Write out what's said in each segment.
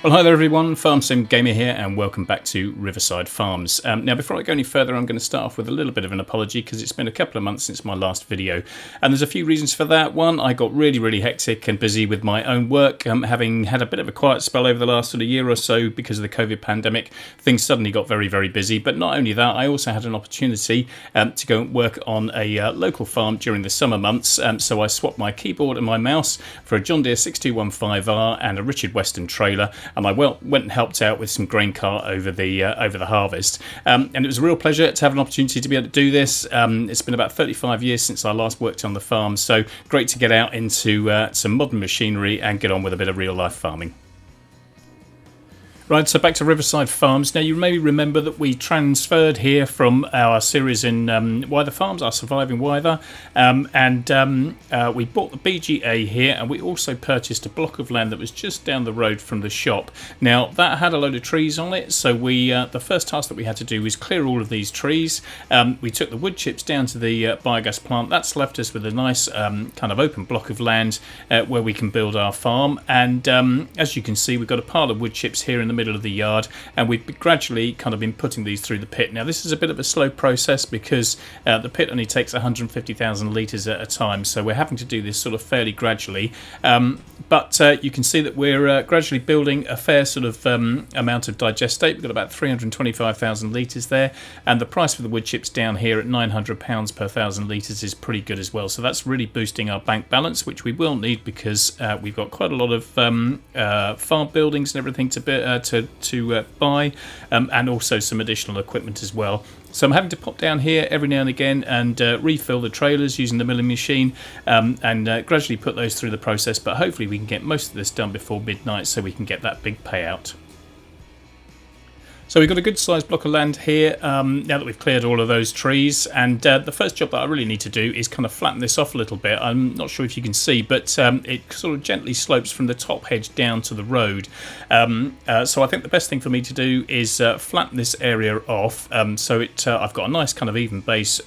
Well, hi there everyone, FarmSimgamer here and welcome back to Riverside Farms. Now before I go any further, I'm going to start off with a little bit of an apology because it's been a couple of months since my last video and there's a few reasons for that. One, I got really hectic and busy with my own work, having had a bit of a quiet spell over the last sort of year or so because of the COVID pandemic. Things suddenly got very busy, but not only that, I also had an opportunity to go and work on a local farm during the summer months, so I swapped my keyboard and my mouse for a John Deere 6215R and a Richard Weston trailer, and I went and helped out with some grain cart over the harvest, and it was a real pleasure to have an opportunity to be able to do this. It's been about 35 years since I last worked on the farm, so great to get out into some modern machinery and get on with a bit of real life farming. Right, so back to Riverside Farms. Now, you may remember that we transferred here from our series in Wyther Farms, our surviving wyther, and we bought the BGA here, and we also purchased a block of land that was just down the road from the shop. Now, that had a load of trees on it, so we the first task that we had to do was clear all of these trees. We took the wood chips down to the biogas plant. That's left us with a nice kind of open block of land where we can build our farm, and as you can see, we've got a pile of wood chips here in the middle of the yard, and we've gradually kind of been putting these through the pit. Now, this is a bit of a slow process because the pit only takes 150,000 litres at a time, so we're having to do this sort of fairly gradually, but you can see that we're gradually building a fair sort of amount of digestate. We've got about 325,000 litres there, and the price for the wood chips down here at £900 per 1,000 litres is pretty good as well, so that's really boosting our bank balance, which we will need because we've got quite a lot of farm buildings and everything to buy, and also some additional equipment as well. So I'm having to pop down here every now and again and refill the trailers using the milling machine, and gradually put those through the process, but hopefully we can get most of this done before midnight so we can get that big payout. So we've got a good sized block of land here now that we've cleared all of those trees, and the first job that I really need to do is kind of flatten this off a little bit. I'm not sure if you can see, but it sort of gently slopes from the top hedge down to the road. So I think the best thing for me to do is flatten this area off, so I've got a nice kind of even base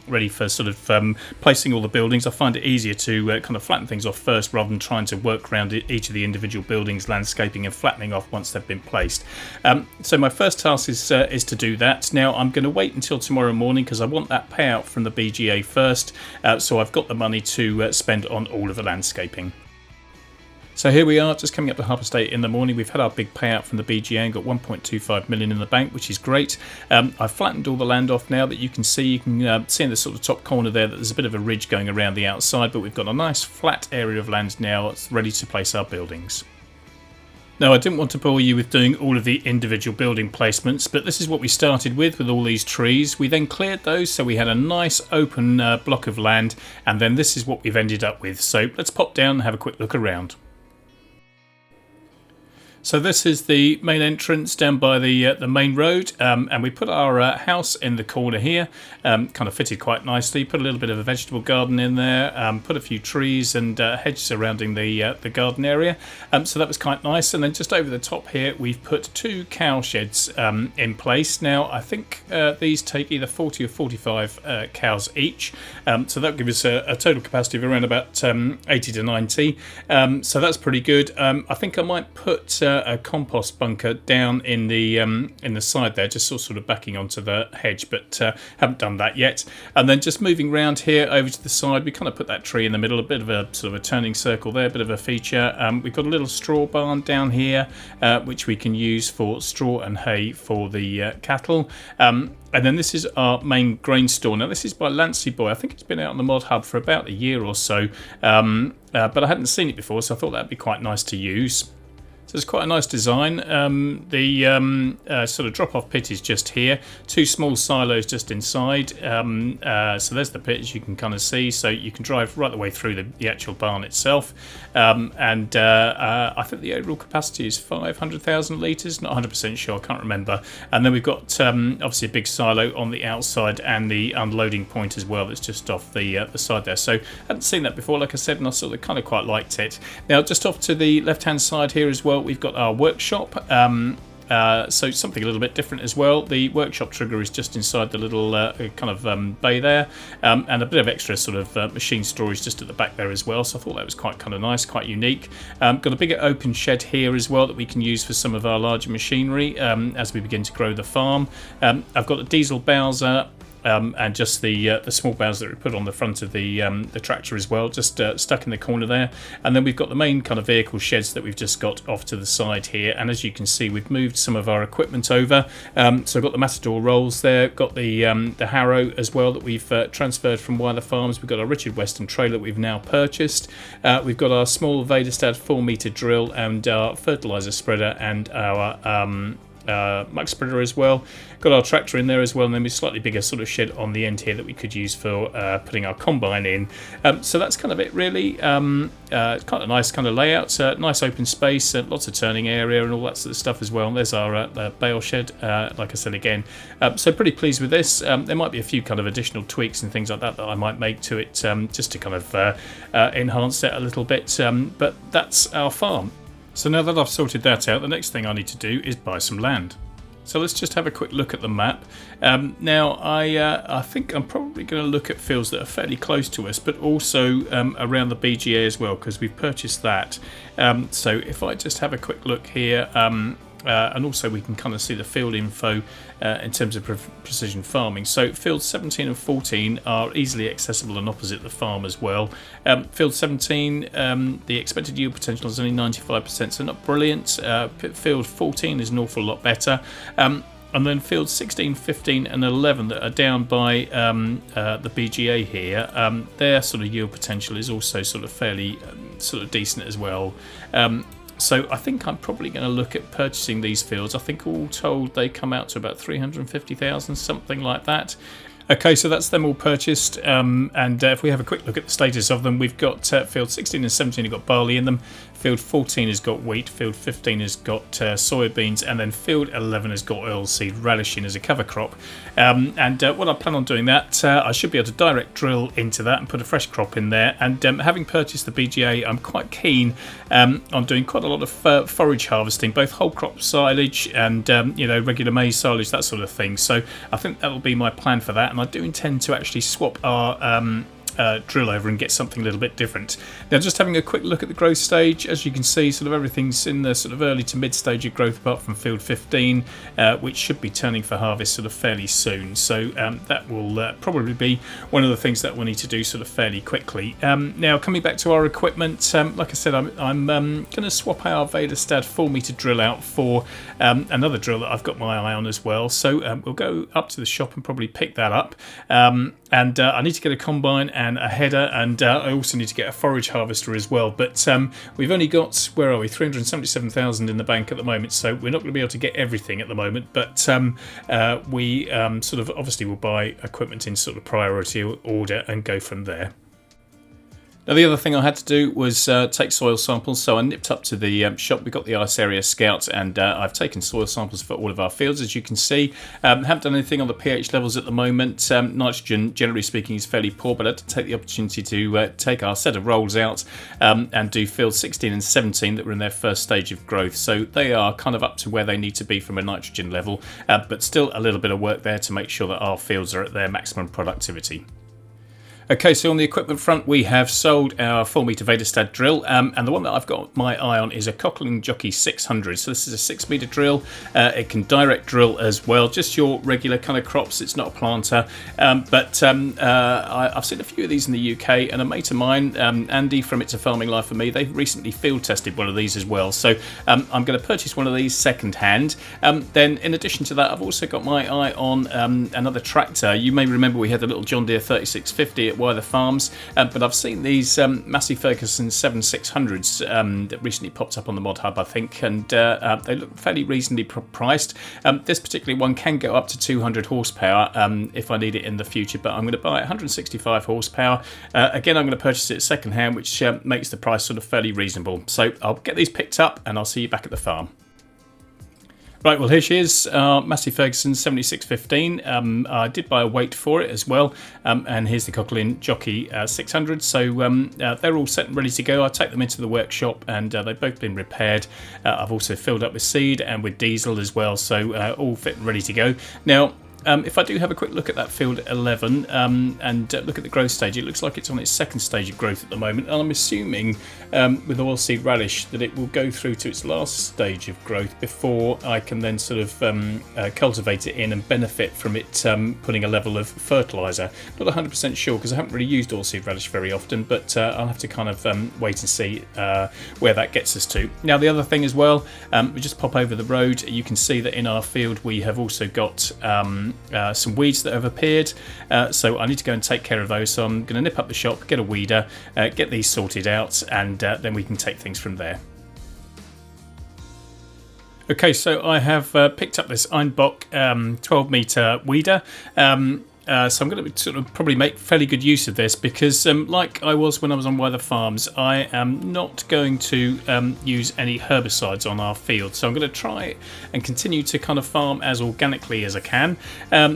ready for sort of placing all the buildings. I find it easier to kind of flatten things off first rather than trying to work around each of the individual buildings, landscaping and flattening off once they've been placed. So my first task is to do that. Now, I'm going to wait until tomorrow morning because I want that payout from the BGA first, so I've got the money to spend on all of the landscaping. So here we are, just coming up to 8:30 in the morning. We've had our big payout from the BGA and got 1.25 million in the bank, which is great. I've flattened all the land off now that you can see. You can see in the sort of top corner there that there's a bit of a ridge going around the outside, but we've got a nice flat area of land now that's ready to place our buildings. Now, I didn't want to bore you with doing all of the individual building placements, but this is what we started with all these trees. We then cleared those, so we had a nice open block of land, and then this is what we've ended up with. So let's pop down and have a quick look around. So this is the main entrance down by the main road, and we put our house in the corner here, kind of fitted quite nicely. Put a little bit of a vegetable garden in there, put a few trees and hedge surrounding the garden area, so that was quite nice. And then just over the top here we've put 2 cow sheds in place. Now, I think these take either 40 or 45 cows each, so that gives us a total capacity of around about 80 to 90, so that's pretty good. I think I might put a compost bunker down in the side there, just sort of backing onto the hedge, but haven't done that yet. And then just moving around here over to the side, we kind of put that tree in the middle, a bit of a sort of a turning circle there, a bit of a feature. We've got a little straw barn down here, which we can use for straw and hay for the cattle. And then this is our main grain store. Now, this is by Lancy Boy. I think it's been out on the Mod Hub for about a year or so, but I hadn't seen it before, so I thought that'd be quite nice to use. So it's quite a nice design. The sort of drop-off pit is just here. 2 small silos just inside. So there's the pit, as you can kind of see. So you can drive right the way through the actual barn itself. And I think the overall capacity is 500,000 litres. Not 100% sure, I can't remember. And then we've got obviously a big silo on the outside and the unloading point as well. That's just off the side there. So I hadn't seen that before, like I said, and I sort of kind of quite liked it. Now, just off to the left-hand side here as well, we've got our workshop. so something a little bit different as well. The workshop trigger is just inside the little kind of bay there, and a bit of extra sort of machine storage just at the back there as well. So I thought that was quite kind of nice, quite unique. Got a bigger open shed here as well that we can use for some of our larger machinery as we begin to grow the farm. I've got a diesel Bowser. And just the small bales that we put on the front of the tractor as well, just stuck in the corner there. And then we've got the main kind of vehicle sheds that we've just got off to the side here. And as you can see, we've moved some of our equipment over. So I've got the Matador rolls there, got the harrow as well that we've transferred from Wyther Farms. We've got our Richard Weston trailer that we've now purchased. We've got our small wyther 4-meter drill and our fertilizer spreader and our muck spreader as well. Got our tractor in there as well, and then a slightly bigger sort of shed on the end here that we could use for putting our combine in. So that's kind of it really. It's kind of nice kind of layout, nice open space, lots of turning area and all that sort of stuff as well. And there's our bale shed, like I said again. So pretty pleased with this. There might be a few kind of additional tweaks and things like that that I might make to it just to kind of enhance it a little bit, but that's our farm. So now that I've sorted that out, the next thing I need to do is buy some land. So let's just have a quick look at the map. Now I think I'm probably going to look at fields that are fairly close to us, but also around the BGA as well, because we've purchased that. So if I just have a quick look here, and also we can kind of see the field info in terms of precision farming. So fields 17 and 14 are easily accessible and opposite the farm as well. Field 17, the expected yield potential is only 95%, so not brilliant. Field 14 is an awful lot better. And then fields 16, 15 and 11 that are down by the BGA here, their sort of yield potential is also sort of fairly sort of decent as well. So I think I'm probably going to look at purchasing these fields. I think all told they come out to about 350,000, something like that. Okay, so that's them all purchased, and if we have a quick look at the status of them, we've got field 16 and 17 have got barley in them, field 14 has got wheat, field 15 has got soybeans, and then field 11 has got oilseed radish in as a cover crop. And what I plan on doing that, I should be able to direct drill into that and put a fresh crop in there. And having purchased the BGA, I'm quite keen on doing quite a lot of forage harvesting, both whole crop silage and regular maize silage, that sort of thing. So I think that'll be my plan for that. And I do intend to actually swap our drill over and get something a little bit different. Now, just having a quick look at the growth stage, as you can see, sort of everything's in the sort of early to mid stage of growth, apart from field 15, which should be turning for harvest sort of fairly soon. So that will probably be one of the things that we'll need to do sort of fairly quickly. Now, coming back to our equipment, like I said, I'm going to swap our wyther 4-meter drill out for another drill that I've got my eye on as well. So we'll go up to the shop and probably pick that up. And I need to get a combine and a header, and I also need to get a forage harvester as well. But we've only got, where are we, 377,000 in the bank at the moment, so we're not going to be able to get everything at the moment. But we sort of obviously will buy equipment in sort of priority order and go from there. Now, the other thing I had to do was take soil samples, so I nipped up to the shop. We got the Ice Area Scout, and I've taken soil samples for all of our fields, as you can see. Haven't done anything on the pH levels at the moment. Nitrogen, generally speaking, is fairly poor, but I had to take the opportunity to take our set of rolls out and do fields 16 and 17 that were in their first stage of growth. So they are kind of up to where they need to be from a nitrogen level, but still a little bit of work there to make sure that our fields are at their maximum productivity. Okay, so on the equipment front, we have sold our 4-meter wyther drill, and the one that I've got my eye on is a Cochran Jockey 600. So this is a 6-meter drill. It can direct drill as well, just your regular kind of crops. It's not a planter, but I've seen a few of these in the UK, and a mate of mine, Andy from It's a Farming Life for Me, they've recently field tested one of these as well. So I'm going to purchase one of these second hand. Then in addition to that, I've also got my eye on another tractor. You may remember we had the little John Deere 3650 at Wyther Farms, but I've seen these Massey Ferguson 7600s that recently popped up on the Mod Hub, I think, and they look fairly reasonably priced. This particular one can go up to 200 horsepower if I need it in the future, but I'm going to buy 165 horsepower. Again, I'm going to purchase it second hand, which makes the price sort of fairly reasonable. So I'll get these picked up and I'll see you back at the farm. Right, well here she is, Massey Ferguson 7615. I did buy a weight for it as well, and here's the Cochlin Jockey 600. So they're all set and ready to go. I take them into the workshop and they've both been repaired. I've also filled up with seed and with diesel as well, so all fit and ready to go. Now, if I do have a quick look at that field 11 and look at the growth stage, it looks like it's on its second stage of growth at the moment, and I'm assuming with oilseed radish that it will go through to its last stage of growth before I can then sort of cultivate it in and benefit from it putting a level of fertiliser. Not 100% sure because I haven't really used oilseed radish very often, but I'll have to kind of wait and see where that gets us to. Now the other thing as well, we just pop over the road, you can see that in our field we have also got some weeds that have appeared, so I need to go and take care of those. So I'm going to nip up the shop, get a weeder, get these sorted out, and then we can take things from there. Okay, so I have picked up this Einbach 12 metre weeder. So I'm going to sort of probably make fairly good use of this because like I was when I was on wyther farms, I am not going to use any herbicides on our field. So I'm going to try and continue to kind of farm as organically as I can.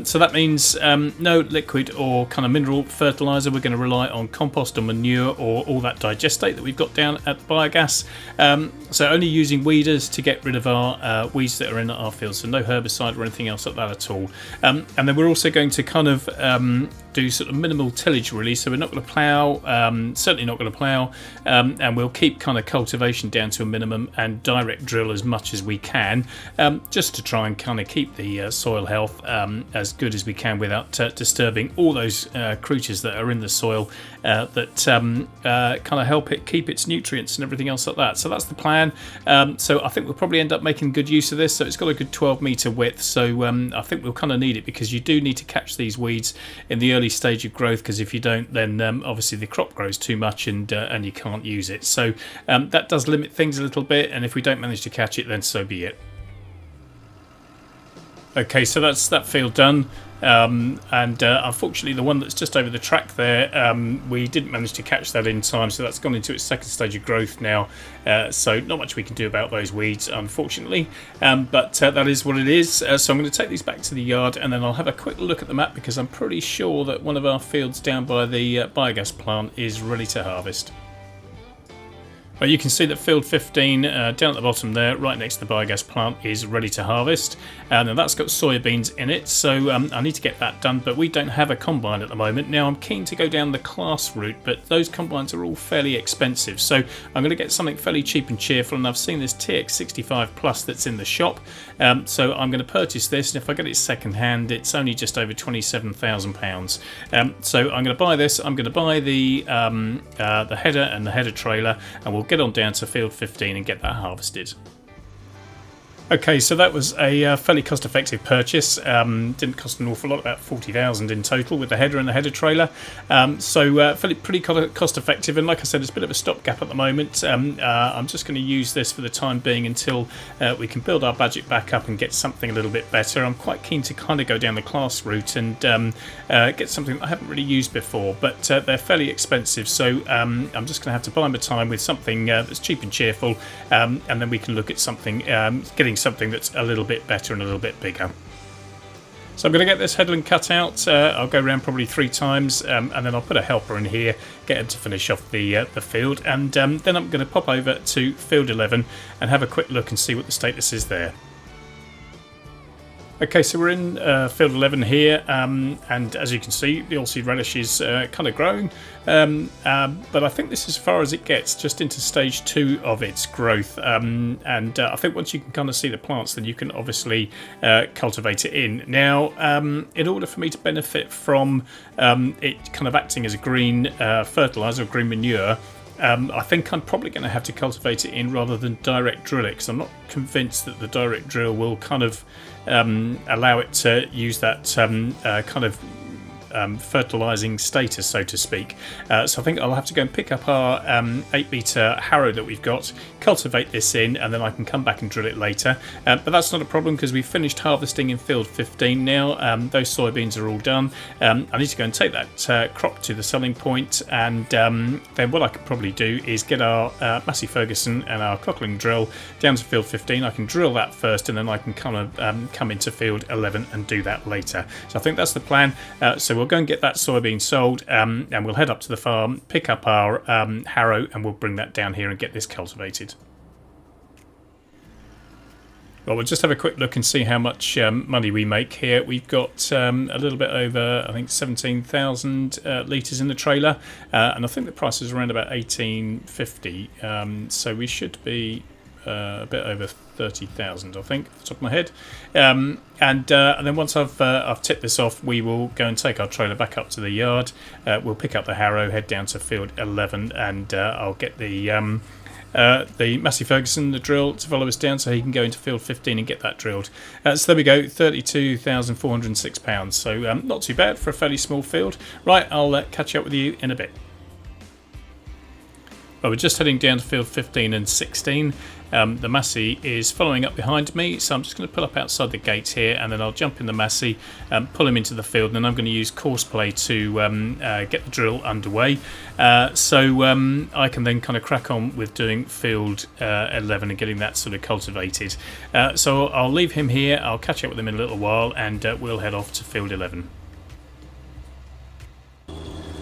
So that means no liquid or kind of mineral fertiliser. We're going to rely on compost or manure or all that digestate that we've got down at biogas. So only using weeders to get rid of our weeds that are in our field. So no herbicide or anything else like that at all. And then we're also going to kind of do sort of minimal tillage really, so we're not going to plough, certainly not going to plough, and we'll keep kind of cultivation down to a minimum and direct drill as much as we can, just to try and kind of keep the soil health as good as we can without disturbing all those creatures that are in the soil that kind of help it keep its nutrients and everything else like that. So that's the plan. So I think we'll probably end up making good use of this. So it's got a good 12 metre width, so I think we'll kind of need it because you do need to catch these weeds in the early stage of growth, because if you don't, then obviously the crop grows too much and you can't use it. So that does limit things a little bit, and if we don't manage to catch it, then so be it. Okay, so that's that field done. Unfortunately the one that's just over the track there, we didn't manage to catch that in time, so that's gone into its second stage of growth now, so not much we can do about those weeds unfortunately, but that is what it is. So I'm going to take these back to the yard and then I'll have a quick look at the map, because I'm pretty sure that one of our fields down by the biogas plant is ready to harvest. Well, you can see that field 15 down at the bottom there, right next to the biogas plant, is ready to harvest. And that's got soybeans in it, so I need to get that done, but we don't have a combine at the moment. Now I'm keen to go down the class route, but those combines are all fairly expensive, so I'm going to get something fairly cheap and cheerful, and I've seen this TX65 Plus that's in the shop, so I'm going to purchase this, and if I get it second hand, it's only just over £27,000. So I'm going to buy this. I'm going to buy the header and the header trailer, and we'll get on down to field 15 and get that harvested. Okay, so that was a fairly cost-effective purchase. Didn't cost an awful lot, about 40,000 in total with the header and the header trailer. So pretty cost-effective, and like I said, it's a bit of a stopgap at the moment. I'm just going to use this for the time being until we can build our budget back up and get something a little bit better. I'm quite keen to kind of go down the class route and get something that I haven't really used before, but they're fairly expensive, so I'm just going to have to buy my time with something that's cheap and cheerful, and then we can look at something, getting something that's a little bit better and a little bit bigger. So I'm going to get this headland cut out. I'll go around probably 3 times, and then I'll put a helper in here, get him to finish off the field, and then I'm going to pop over to field 11 and have a quick look and see what the status is there. Okay, so we're in field 11 here, and as you can see, the oilseed radish is kind of growing, but I think this is as far as it gets, just into stage 2 of its growth, and I think once you can kind of see the plants, then you can obviously cultivate it in. Now, in order for me to benefit from it kind of acting as a green fertiliser, green manure, I think I'm probably going to have to cultivate it in rather than direct drill it, because I'm not convinced that the direct drill will kind of allow it to use that kind of fertilizing status, so to speak. So I think I'll have to go and pick up our 8-meter harrow that we've got, cultivate this in, and then I can come back and drill it later. But that's not a problem because we've finished harvesting in field 15 now. Those soybeans are all done. I need to go and take that crop to the selling point, and then what I could probably do is get our Massey Ferguson and our cockling drill down to field 15. I can drill that first, and then I can kind of come into field 11 and do that later. So I think that's the plan. So we'll go and get that soybean sold, and we'll head up to the farm, pick up our harrow, and we'll bring that down here and get this cultivated. Well, we'll just have a quick look and see how much money we make here. We've got a little bit over, I think, 17,000 litres in the trailer, and I think the price is around about 18.50. So we should be a bit over 30,000, I think, off the top of my head. And then once I've tipped this off, we will go and take our trailer back up to the yard. We'll pick up the harrow, head down to field 11, and I'll get the Massey Ferguson, the drill, to follow us down so he can go into field 15 and get that drilled. So there we go, £32,406. So not too bad for a fairly small field. Right, I'll catch up with you in a bit. Well, we're just heading down to field 15 and 16. The Massey is following up behind me, so I'm just going to pull up outside the gate here, and then I'll jump in the Massey, pull him into the field, and then I'm going to use courseplay to get the drill underway. So I can then kind of crack on with doing field 11 and getting that sort of cultivated. So I'll leave him here, I'll catch up with him in a little while, and we'll head off to field 11.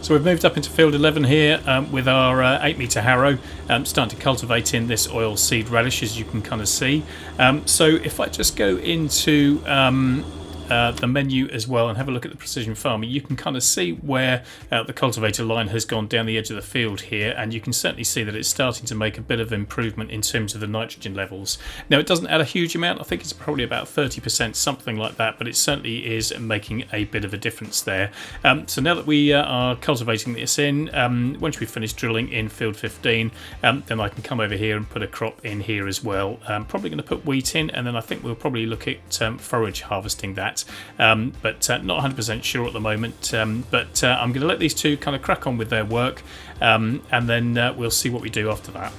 So we've moved up into field 11 here with our 8-meter harrow, starting to cultivate in this oil seed radish, as you can kind of see. So if I just go into the menu as well and have a look at the precision farming, you can kind of see where the cultivator line has gone down the edge of the field here, and you can certainly see that it's starting to make a bit of improvement in terms of the nitrogen levels. Now, it doesn't add a huge amount, I think it's probably about 30%, something like that, but it certainly is making a bit of a difference there. So now that we are cultivating this in, once we finish drilling in field 15, then I can come over here and put a crop in here as well. I'm probably going to put wheat in, and then I think we'll probably look at forage harvesting that. But not 100% sure at the moment, but I'm going to let these two kind of crack on with their work, and then we'll see what we do after that.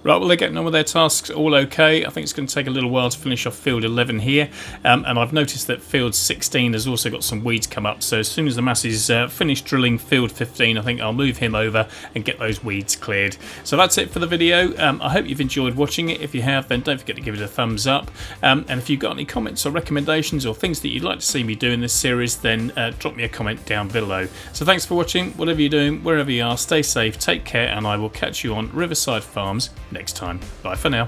Right, well, they're getting on with their tasks all okay. I think it's going to take a little while to finish off field 11 here, and I've noticed that field 16 has also got some weeds come up, so as soon as the Massey's finished drilling field 15, I think I'll move him over and get those weeds cleared. So that's it for the video. I hope you've enjoyed watching it. If you have, then don't forget to give it a thumbs up, and if you've got any comments or recommendations or things that you'd like to see me do in this series, then drop me a comment down below. So thanks for watching. Whatever you're doing, wherever you are, stay safe, take care, and I will catch you on Riverside Farms next time. Bye for now.